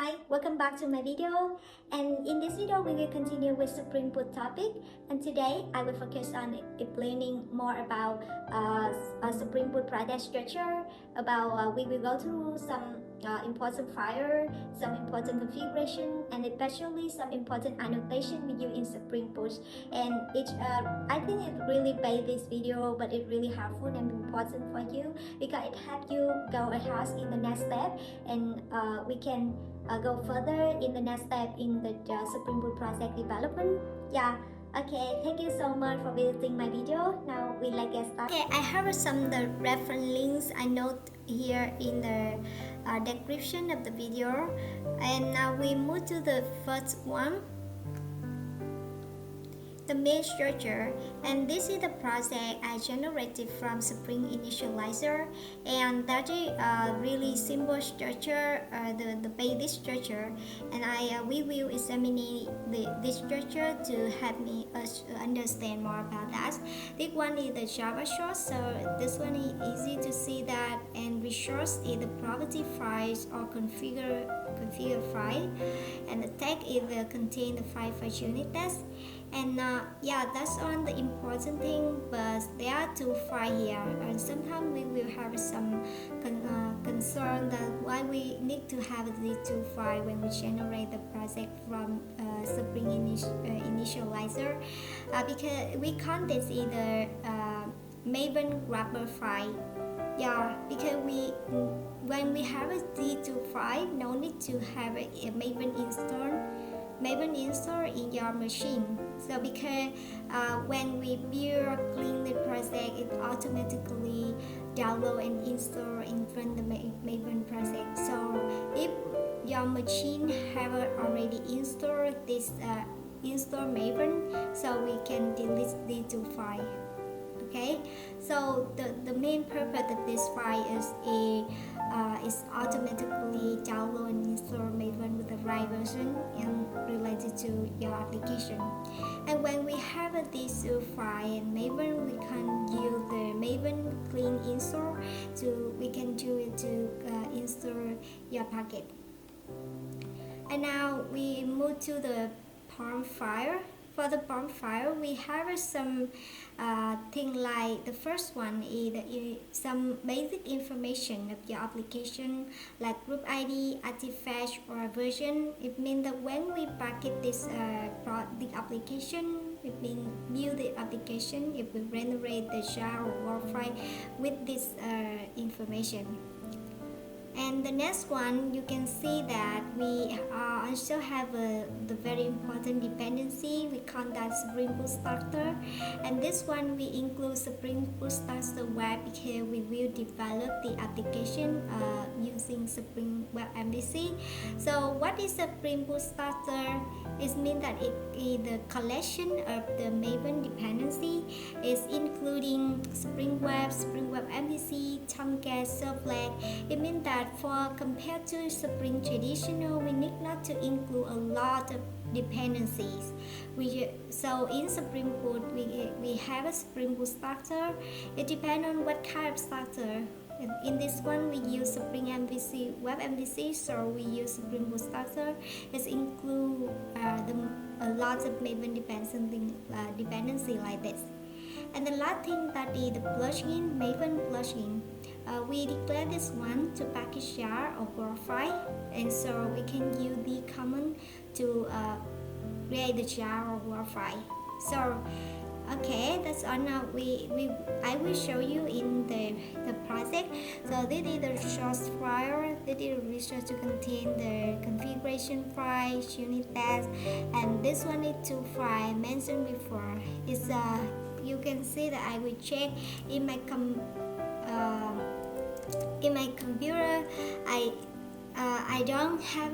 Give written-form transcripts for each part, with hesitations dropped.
Hi, welcome back to my video, and in this video we will continue with Springboot topic, and today I will focus on explaining more about Springboot project structure, about we will go through some important file, some important configuration, and especially some important annotation we use in Springboot. And I think it really made this video, but it really helpful and important for you because it helps you go ahead in the next step, and we can go further in the next step in the Springboot project development. Yeah. Okay, thank you so much for visiting my video. Now we like get started. Okay, I have some the reference links I note here in the description of the video, and now we move to the first one, the main structure. And this is the project I generated from Spring Initializer, and that is a really simple structure, the basic structure, and we will examine this structure to help me understand more about that. This one is the Java source, so this one is easy to see that, and resource is the property files or configure file, and the tag is will contain the file for unit test. And yeah, that's on the important thing, but there are two files here, and sometimes we will have some concern that why we need to have these two files when we generate the project from Spring Initializer, because we can't see the Maven wrapper file. Yeah, because when we have these two files, no need to have a Maven install in your machine. So because when we build or clean the project, it automatically download and install in front of the Maven project. So if your machine have already installed this install Maven, so we can delete these two files. Okay, so the main purpose of this file is automatically download and install Maven with the right version and related to your application. And when we have this file in Maven, we can use the Maven clean install we can do it to install your packet. And now we move to the POM file. For the POM file, we have some thing like the first one is some basic information of your application, like group ID, artifact, or version. It means that when we packet this the application, it means build the application, it will generate the jar or WAR file with this information. And the next one, you can see that we also have the very important dependency. We call that Springboot Starter, and this one we include Springboot Starter Web because we will develop the application using Spring Web MVC. So what is a Springboot Starter? It means that it is the collection of the Maven dependency. It's including Spring Web MVC, Tomcat, Servlet. It means that for compared to Spring traditional, we need not to include a lot of dependencies. So in Springboot, we have a Springboot starter. It depends on what kind of starter. In this one, we use Spring MVC, Web MVC, so we use Springboot starter. It includes a lot of Maven dependency like this. And the last thing that is the plugin, Maven plugin. We declare this one to package jar or WAR file, and so we can use the command to create the jar or WAR file. So okay, that's all. Now I will show you in the project. So this is the source file. This is the resource to contain the configuration file, unit test, and this one is two files mentioned before. It's you can see that I will check in my computer. I don't have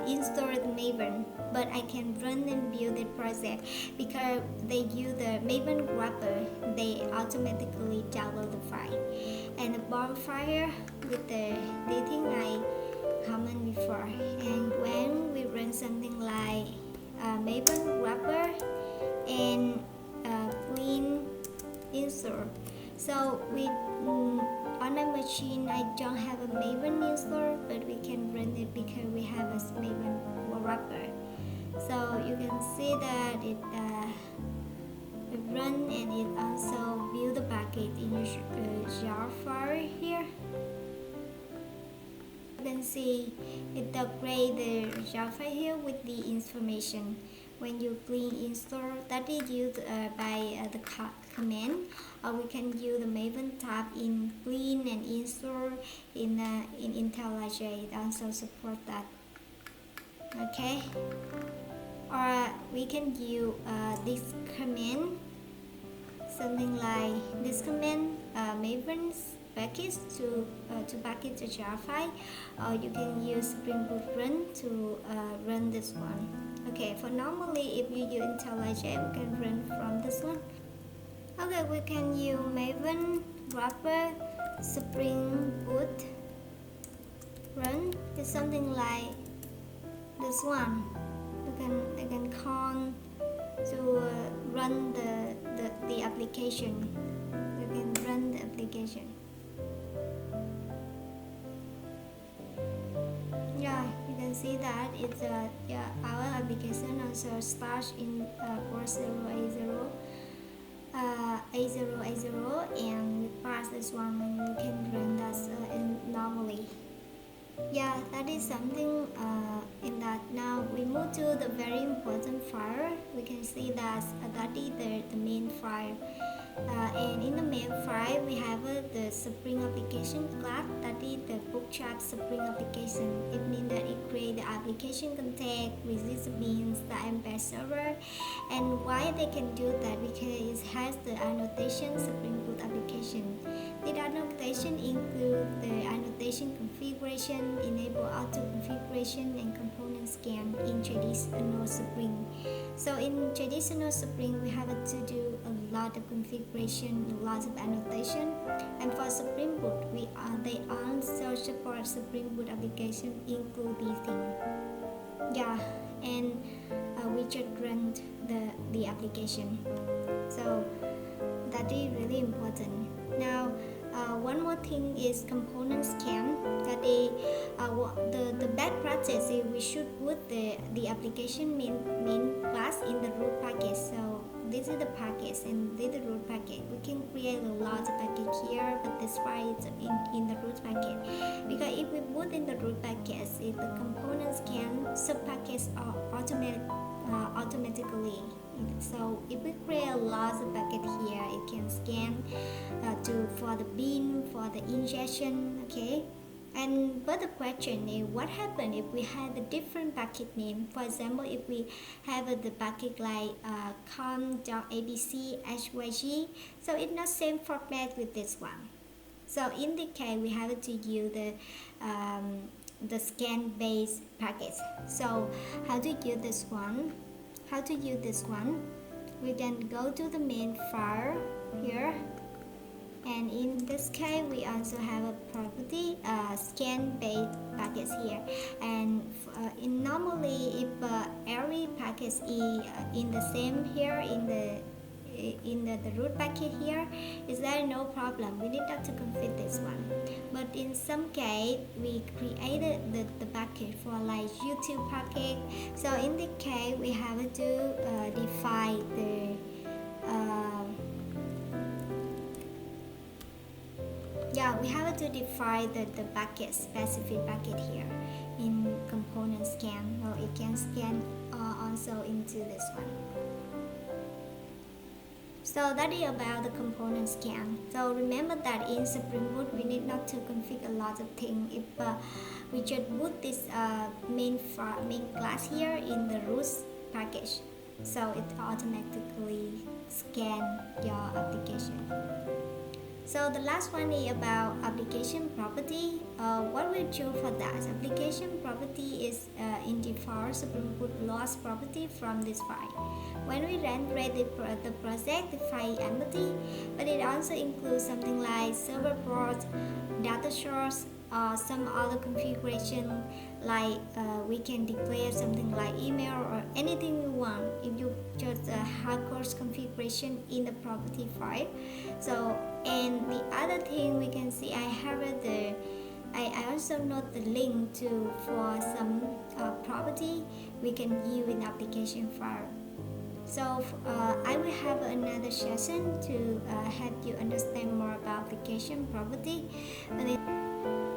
installed Maven, but I can run and build the project because they use the Maven wrapper. They automatically download the file, and the POM file with the thing I commented before. And when we run something like Maven wrapper and clean install, so we on my machine I don't have a Maven installed, but we can run it because we have a Maven wrapper. So you can see that it run, and it also build the bucket in your jar file here. You can see it upgrade the jar file here with the information. When you clean install, that is used by the command, or we can use the Maven tab in clean and install in IntelliJ. It also support that. Okay, or we can use this command, something like this command, Maven's package to package the jar file, or you can use Springboot run to run this one. Okay, for normally if you use IntelliJ, we can run from this one. Okay, we can use Maven wrapper Springboot run. It's something like this one. You can call to run the application. You can run the application. Yeah, you can see that it's our application also starts in port 080 A0 and we pass this one, and we can run that normally. Yeah, that is something in that. Now we move to the very important file. We can see that that is the main file. And in the main file we have the Spring application class, that is the bootstrap Spring application. It means that it creates the application content with this means the embed server. And why they can do that? Because it has the annotation Springboot application. The annotation includes the annotation configuration, enable auto configuration, and component scan in traditional Spring. So in traditional Spring, we have to do a lot of configuration, a lot of annotation. And for Springboot, they also support Springboot application, include these things. Yeah, and we just run the application. So that is really important. Now, one more thing is component scan. That is the best practice is we should put the application main class in the root package. So this is the package and this is the root package. We can create a lot of package here, but this file is in the root package. Because if we put in the root package, if the component scan sub-packets are automatically. So if we create a lot of packet here, it can scan for the bin, for the ingestion. Okay, but the question is, what happens if we have a different packet name? For example, if we have the packet like com.abc.hyg, so it's not same format with this one. So in the case, we have to use the scan based package. So how to use this one? We can go to the main file here, and in this case we also have a property scan based package here. And normally if every package is in the same here in the root packet here, is there no problem? We need not to configure this one. But in some case we created the packet for like YouTube packet. So in the case we have to define the we have to define the packet, specific packet here in component scan. Well, it can scan also into this one. So that is about the component scan. So remember that in Springboot we need not to configure a lot of things. If we just put this main class here in the root package, so it automatically scan your application. So the last one is about application property. What we choose for that? Application property is in default Springboot lost property from this file. When we run the project, the file is empty, but it also includes something like server port, data source, some other configuration, like we can declare something like email or anything we want if you just hardcore configuration in the property file. So, and the other thing we can see, I also note the link to for some property we can view in application file. So I will have another session to help you understand more about application property.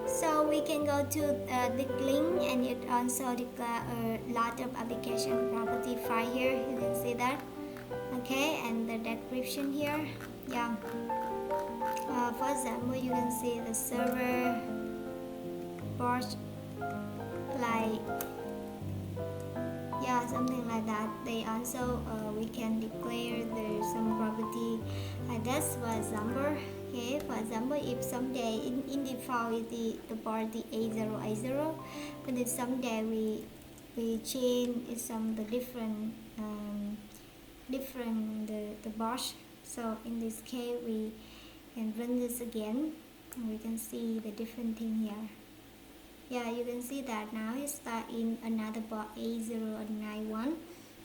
So we can go to the link, and it also declare a lot of application property file here. You can see that. Okay, and the description here. Yeah. For example, you can see the server port, like, yeah, something like that. They also we can declare the some property. That's for example. Okay, for example, if someday in default is the port A080, but if someday we change some the different the port. So in this case we can run this again, and we can see the different thing here. Yeah, you can see that now it's in another port A091.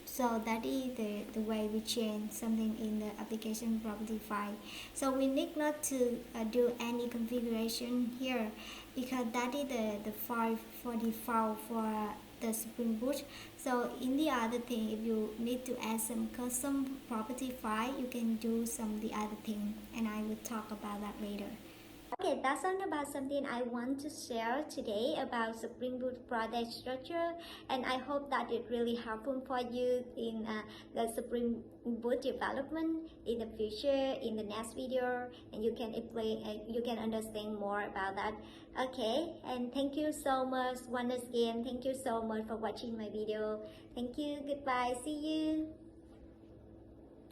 So that is the way we change something in the application property file. So we need not to do any configuration here, because that is the file for default for the Springboot. So in the other thing, if you need to add some custom property file, you can do some the other thing, and I will talk about that later. Okay, that's all about something I want to share today about Spring Boot project structure, and I hope that it really helpful for you in the Spring Boot development in the future, in the next video, and you can apply, you can understand more about that. Okay, and thank you so much once again. Thank you so much for watching my video. Thank you. Goodbye. See you.